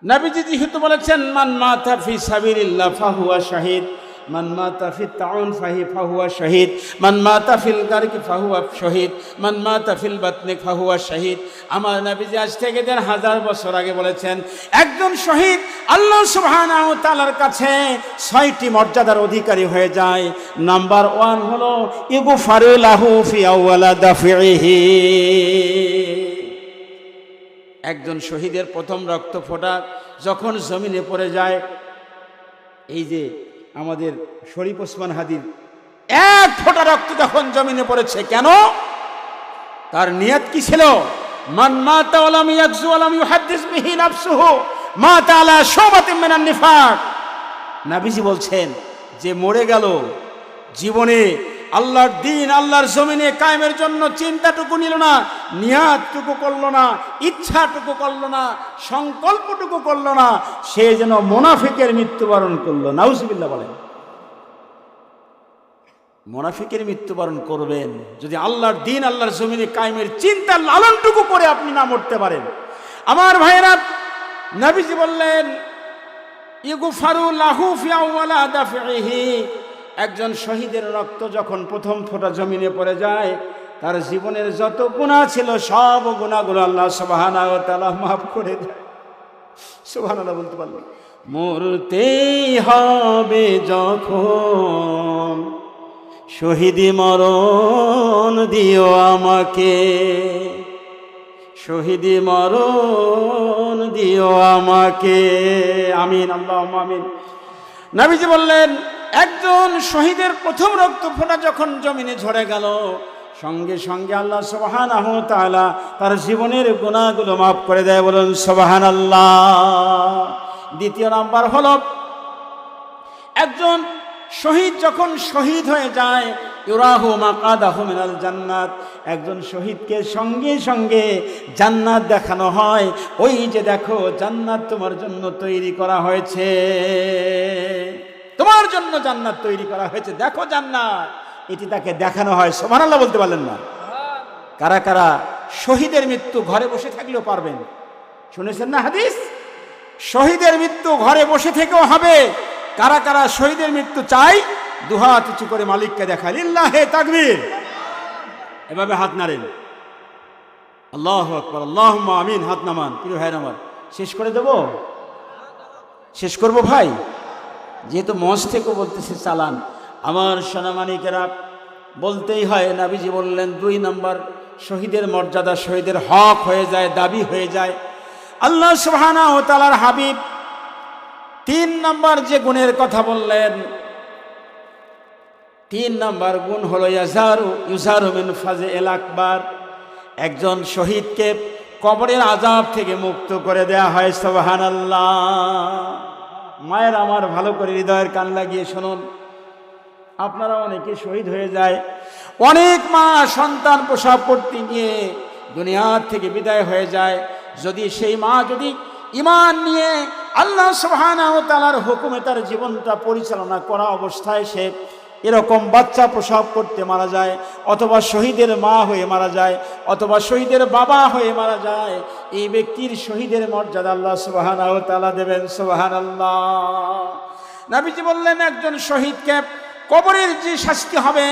নবীজি যেহেতু বলেছেন মান মাতা ফি সাবিলিল্লাহ ফাহুয়া শাহিদ, মান মাতা ফি তাউন ফাহুয়া শহীদ, মান মাতা ফিল গারকি ফাহুয়া শহীদ, মান মাতা ফিল বাতনি ফাহুয়া শহীদ। আমার নবীজি আজ থেকে 1000 বছর আগে বলেছেন একজন শহীদ আল্লাহ সুবহানাহু ওয়া তাআলার কাছে 6টি মর্যাদার অধিকারী হয়ে যায়। নাম্বার 1 হলো ইগফারু লাহু ফি আউয়ালা দাফিহি। একজন শহীদের প্রথম রক্ত ফোঁটা যখন জমিনে পড়ে যায়, এই যে আমাদের শরীফ ওসমান হাদির এক ফোঁটা রক্ত যখন জমিনে পড়েছে, কেন? তার নিয়ত কি ছিল? মান মাতা ওয়া লাম ইয়াগজু ওয়া লাম ইউহাদ্দিস বিহি নাফসুহু মাতা আলা শুবাতিন মিনান নিফাক। নবীজি বলছেন যে মরে গেল, জীবনে আল্লাহর দ্বীন আল্লাহর জমিনে কায়েমের জন্য চিন্তাটুকু নিল না, নিয়াতটুকু করলো না, ইচ্ছাটুকু করলো না, সংকল্পটুকু করলো না, সে যেন মুনাফিকের মৃত্যুবরণ করলো। নাউজুবিল্লাহ বলেন। মুনাফিকের মৃত্যুবরণ করবেন যদি আল্লাহর দ্বীন আল্লাহর জমিনে কায়েমের চিন্তা লালনটুকু করে আপনি না মরতে পারেন। আমার ভাইয়েরা, নবীজি বললেন ইগফারু লাহু ফি আউয়ালা দাফিহি। একজন শহীদের রক্ত যখন প্রথম ফোঁটা জমিনে পড়ে যায়, তার জীবনের যত গুনাহ ছিল সব গুনাহগুলো আল্লাহ সুবহানাহু ওয়া তাআলা মাফ করে দেয়। সুবহানাল্লাহ বলতে পারবেন? মরতেই হবে যখন শহীদি মরণ দিও আমাকে, শহীদি মরণ দিও আমাকে। আমিন, আল্লাহুম্মা আমিন। নবীজি বললেন একজন শহীদের প্রথম রক্ত ফোঁটা যখন জমিনে ঝরে গেল, সঙ্গে সঙ্গে আল্লাহ সুবহানাহু ওয়া তাআলা তার জীবনের গুনাহগুলো মাফ করে দেয়। বলুন সুবহানাল্লাহ। দ্বিতীয় নাম্বার হলো একজন শহীদ যখন শহীদ হয়ে যায়, ইউরাহু মাকাদাহু মিনাল জান্নাত। একজন শহীদকে সঙ্গে সঙ্গে জান্নাত দেখানো হয়। ওই যে দেখো জান্নাত তোমার জন্য তৈরি করা হয়েছে, তোমার জন্য জান্নাত তৈরি করা হয়েছে, দেখো জান্নাত, এটি তাকে দেখানো হয়। সুবহানাল্লাহ বলতে পারলেন না? কারা কারা শহীদের মৃত্যু ঘরে বসে থাকলেও পারবেন? শুনেছেন না হাদিস? শহীদের মৃত্যু ঘরে বসে থেকেও হবে। কারা কারা শহীদের মৃত্যু চাই? দুহাত উঁচু করে মালিককে দেখায়, লিল্লাহে তাকবীর। এভাবে হাত নাড়েন, আল্লাহু আকবার, আল্লাহুম্মা আমিন। হাত নামান। প্রিয় ভাই আমার, শেষ করে দেব? শেষ করব ভাই, যেহেতু মঞ্চ থেকে বলতেছে চালান। আমার সোনামানিকেরা, বলতেই হয়, নবীজি বললেন 2 নম্বর শহীদের মর্যাদা, শহীদের হক হয়ে যায়, দাবি হয়ে যায়। আল্লাহ সুবহানাহু ওয়া তাআলার হাবিব 3 নম্বর যে গুণের কথা বললেন, 3 নম্বর গুণ হলো ইউজারু মিন ফাজিল আকবার। একজন শহীদকে কবরের আযাব থেকে মুক্ত করে দেয়া হয়। সুবহানাল্লাহ। মায়ের আমার, ভালো করে হৃদয়ের কান লাগিয়ে শুনুন। আপনারা অনেকে শহীদ হয়ে যায়, অনেক মা সন্তান প্রসব করতে গিয়ে দুনিয়া থেকে বিদায় হয়ে যায়। যদি সেই মা যদি ঈমান নিয়ে আল্লাহ সুবহানাহু ওয়া তাআলার হুকুমে তার জীবনটা পরিচালনা করা অবস্থায় সে এরকম বাচ্চা প্রসব করতে মারা যায়, অথবা শহীদের মা হয়ে মারা যায়, অথবা শহীদের বাবা হয়ে মারা যায়, এই ব্যক্তির শহীদের মর্যাদা আল্লাহ সুবহানাহু ওয়া তাআলা দেবেন। সুবহানাল্লাহ। নবীজি বললেন একজন শহীদকে কবরের যে শাস্তি হবে,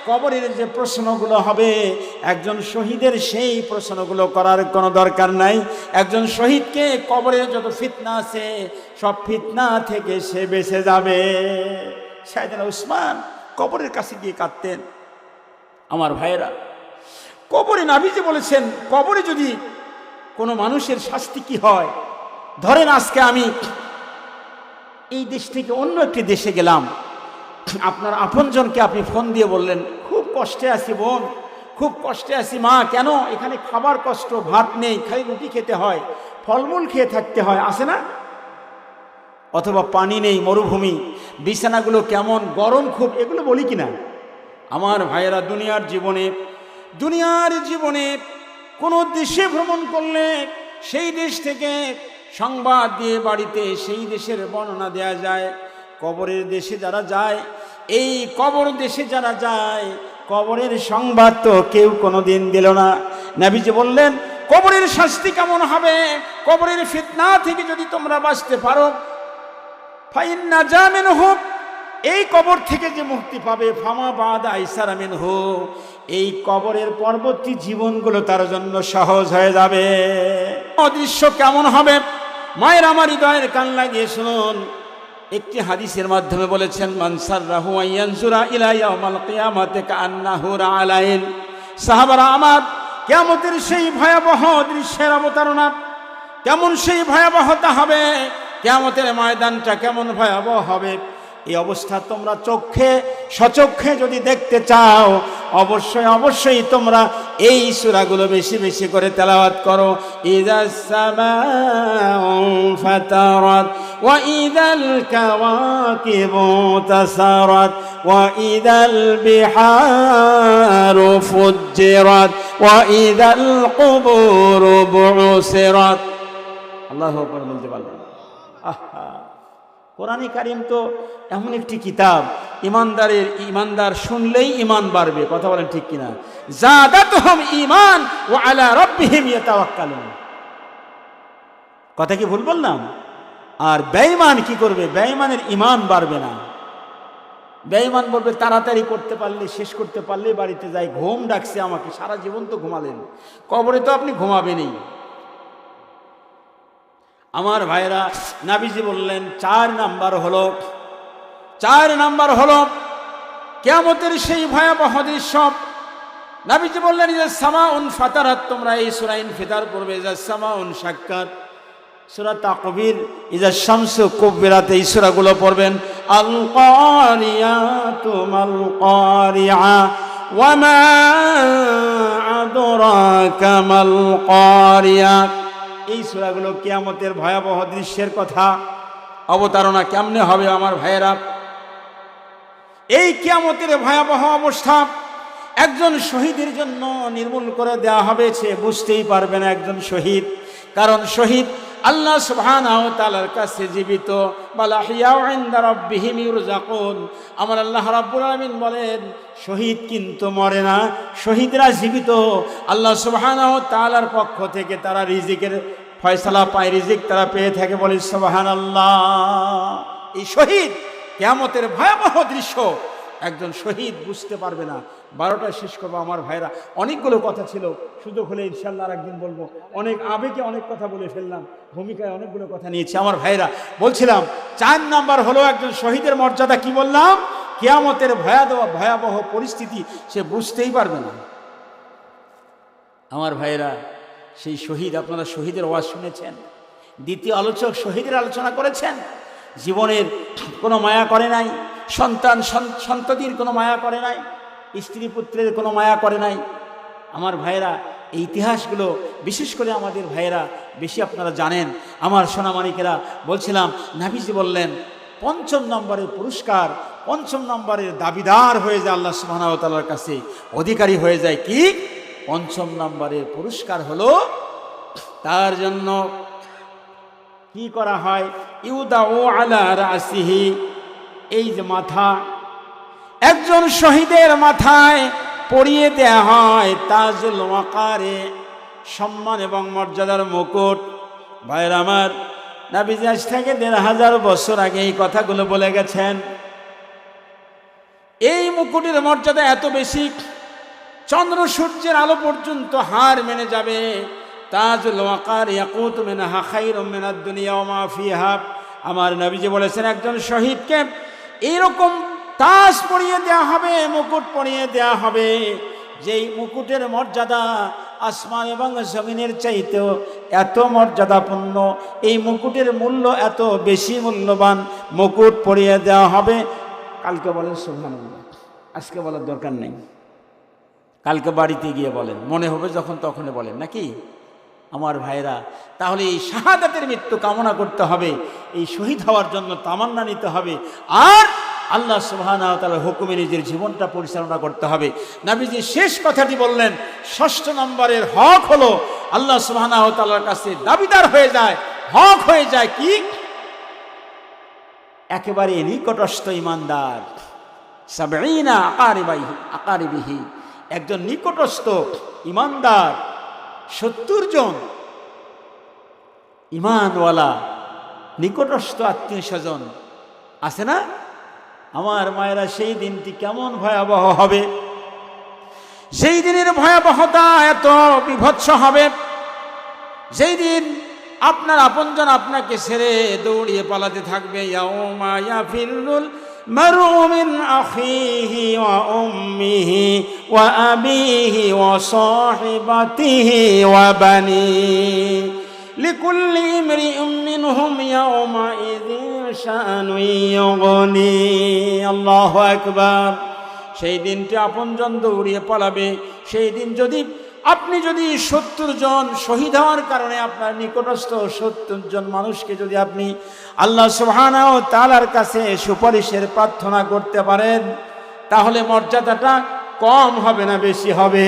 কবরের যে প্রশ্নগুলো হবে, একজন শহীদের সেই প্রশ্নগুলো করার কোনো দরকার নাই। একজন শহীদকে কবরের যত ফিতনা আছে সব ফিতনা থেকে সে বেঁচে যাবে। সাইয়েদনা উসমান কবরের কাছে গিয়ে কাঁদতেন। আমার ভাইয়েরা, কবরে নবীজি বলেছেন কবরে যদি কোনো মানুষের শাস্তি কি হয়, ধরেন আজকে আমি এই দেশ থেকে অন্য একটি দেশে গেলাম, আপনার আপনজনকে আপনি ফোন দিয়ে বললেন খুব কষ্টে আছি বোন, খুব কষ্টে আছি মা, কেন? এখানে খাবার কষ্ট, ভাত নেই, খালি রুটি খেতে হয়, ফলমূল খেয়ে থাকতে হয়, আছে না? অথবা পানি নেই, মরুভূমি, বিছানাগুলো কেমন, গরম খুব, এগুলো বলি কিনা? আমার ভাইয়েরা, দুনিয়ার জীবনে কোনো দেশে ভ্রমণ করলে সেই দেশ থেকে সংবাদ দিয়ে বাড়িতে সেই দেশের বর্ণনা দেয়া যায়। কবরের দেশে যারা যায়, এই কবর দেশে যারা যায়, কবরের সংবাদ তো কেউ কোনোদিন দিল না। নবীজি বললেন কবরের শাস্তি কেমন হবে, কবরের ফিতনা থেকে যদি তোমরা বাঁচতে পারো, ফাইন্না জামিনহু, এই কবর থেকে যে মুক্তি পাবে, ফামা বাদা আইসারা মিনহু, এই কবরের পরবর্তী জীবনগুলো তার জন্য সহজ হয়ে যাবে। অদৃশ্য কেমন হবে, মায়ের আমার হৃদয়ের কান লাগিয়ে শুনুন। একটি হাদিসের মাধ্যমে বলেছেন, মান সাররাহু আয়ানজুরা ইলা ইয়াউমাল কিয়ামাতি কাআন্নাহু রাআলাইন। সাহাবারা আমার, কিয়ামতের সেই ভয়াবহ দৃশ্যের অবতারণা কেমন, সেই ভয়াবহতা হবে, কিয়ামতের ময়দানটা কেমন ভয়াবহ হবে, এই অবস্থা তোমরা সচক্ষে যদি দেখতে চাও, অবশ্যই তোমরা এই সূরাগুলো বেশি বেশি করে তেলাওয়াত করো। ইযাস সামাউ ফাতারাত ওয়া ইযাল কাওয়াকিবু তাসারাত ওয়া ইযাল বিহারু ফুজ্জিরাত ওয়া ইযাল কুবুরু বুসিরাত। আল্লাহু আকবার বলতে পারবেন? আহা, কোরআনে কারিম তো এমন একটি কিতাব, ইমানদার শুনলেই ইমান বাড়বে। কথা বলেন ঠিক কিনা? যাদাতুহুম ঈমান ওয়া আলা রাব্বিহিম ইয়াতাওয়াক্কালুন। কথা কি ভুল বললাম? আর বেঈমান কি করবে? বেঈমানের ঈমান বাড়বে না। বেঈমান বলবে তাড়াতাড়ি করতে পারলে, শেষ করতে পারলে বাড়িতে যাই, ঘুম ডাকছে আমাকে, সারা জীবন তো ঘুমালেন, কবরে তো আপনি ঘুমাবেনই। আমার ভাইরা, নবীজি বললেন 4 নাম্বার হলো কিয়ামতের সেই ভয়াবহ দৃশ্য। নবীজি বললেন, যে সামাউন ফাতারাত, তোমরা এই সূরা ইনফিতার পড়বে, যে সামাউন শাক্কাত, সূরা তাকবীর, ইজা শামসু কুব্বিরাত, এই সূরাগুলো পড়বেন। আল কারিয়াতু মাল কারিআ ওয়া মা আদরাকা মাল কারিআ। এই সূরাগুলো কিয়ামতের ভয়াবহ দৃশ্যের কথা অবতারণা কেমনে হবে আমার ভাইয়েরা। এই কিয়ামতের ভয়াবহ অবস্থা একজন শহীদের জন্য নির্মূল করে দেওয়া হবে, সে বুঝতেই পারবে না একজন শহীদ। কারণ শহীদ আল্লাহ সুবহানাহু ওয়া তাআলার কাছে জীবিত, বালা হিয়াউ ইনদা রাব্বিহিম ইউরজাকুন। আমার আল্লাহ রাব্বুল আলামিন বলেন, শহীদ কিন্তু মরে না, শহীদরা জীবিত। আল্লাহ সুবহানাহু ওয়া তাআলার পক্ষ থেকে তারা রিজিকের ফয়সালা পায়, রিজিক তারা পেয়ে থাকে। বলি সুবহানাল্লাহ। এই শহীদ, কিয়ামতের ভয়াবহ দৃশ্য একজন শহীদ বুঝতে পারবে না। 12টা শেষ করবো আমার ভাইরা, অনেকগুলো কথা ছিল, সুযোগ হলে ইনশাল্লাহ আর একদিন বলবো। অনেক আবেগে অনেক কথা বলে ফেললাম, ভূমিকায় অনেকগুলো কথা নিয়েছি আমার ভাইরা। বলছিলাম 4 নাম্বার হলো একজন শহীদের মর্যাদা। কি বললাম? কিয়ামতের ভয়াবহ পরিস্থিতি সে বুঝতেই পারবে না। আমার ভাইরা, সেই শহীদ, আপনারা শহীদের ওয়াজ শুনেছেন, দ্বিতীয় আলোচক শহীদের আলোচনা করেছেন। জীবনের কোনো মায়া করে নাই, সন্ততির কোনো মায়া করে নাই, স্ত্রী পুত্রের কোনো মায়া করে নাই। আমার ভাইয়েরা, এই ইতিহাসগুলো বিশেষ করে আমাদের ভাইয়েরা বেশি আপনারা জানেন। আমার সোনামানিকেরা, বলছিলাম নবীজি বললেন 5 নম্বরের পুরস্কার, 5 নম্বরের দাবিদার হয়ে যায় আল্লাহ সুবহানাহু ওয়া তাআলার কাছে, অধিকারী হয়ে যায়। কি 5 নম্বরের পুরস্কার হলো, তার জন্য কি করা হয়? ইউদাউ আলা রাসিহি, এই যে মাথা, একজন শহীদের মাথায় পরিয়ে দেয়া হয় তাজুল ওয়াকারে, সম্মান এবং মর্যাদার মুকুট। ভাইরা আমার, নবীজি আজ থেকে 1500 বছর আগে এই কথাগুলো বলে গেছেন। এই মুকুটের মর্যাদা এত বেশি, চন্দ্র সূর্যের আলো পর্যন্ত হার মেনে যাবে। তাজুল ওয়াকার ইয়াকুতু মিনহা খায়রুম মিনাদ দুনিয়া ওয়া মা ফিহা। আমার নবীজি বলেছেন, একজন শহীদকে এইরকম তাজ পরিয়ে দেওয়া হবে, মুকুট পরিয়ে দেওয়া হবে, যেই মুকুটের মর্যাদা আসমান এবং জমিনের চাইতেও এত মর্যাদাপূর্ণ। এই মুকুটের মূল্য এত বেশি মূল্যবান, মুকুট পরিয়ে দেওয়া হবে। কালকে বলেন সুবহানাল্লাহ, আজকে বলার দরকার নেই, কালকে বাড়িতে গিয়ে বলেন, মনে হবে যখন তখনই বলেন, নাকি আমার ভাইরা? তাহলে এই শাহাদাতের মৃত্যু কামনা করতে হবে, এই শহীদ হওয়ার জন্য তামান্না নিতে হবে, আর আল্লাহ সুবহানাহু ওয়া তাআলার হুকুমে নিজের জীবনটা পরিচালনা করতে হবে। নবীজি শেষ কথাটি বললেন, 6 নম্বরের হক হলো আল্লাহ সুবহানাহু ওয়া তাআলার কাছে দাবিদার হয়ে যায়, হক হয়ে যায়। কি? একেবারে নিকটস্থ ইমানদার, 70 আকারিবিহি, একজন নিকটস্থ ইমানদার 70 জন ইমানওয়ালা নিকটস্থ আত্মীয় স্বজন আছে না? আমার মায়েরা, সেই দিনটি কেমন ভয়াবহ হবে! সেই দিনের ভয়াবহতা এত বিভৎস হবে, সেই দিন আপনার আপনজন আপনাকে ছেড়ে দৌড়িয়ে পালাতে থাকবে। ইয়াউমা ইয়াফিরুল মারউ মিন আখিহি ওয়া উম্মিহি ওয়া আবিহি ওয়া সাহিবাতিহি ওয়া বানিহি লিকুল্লি ইমরিইন মিনহুম ইয়াউমাইযিন শাআনুন ইউগনি। আল্লাহু আকবার। সেই দিনটি আপনজন দৌড়িয়ে পালাবে। সেই দিন আপনি যদি 70 জন শহীদ হওয়ার কারণে আপনার নিকটস্থ 70 জন মানুষকে যদি আপনি আল্লাহ সুবহানাহু ওয়া তাআলার কাছে সুপারিশের প্রার্থনা করতে পারেন, তাহলে মর্যাদাটা কম হবে না বেশি হবে?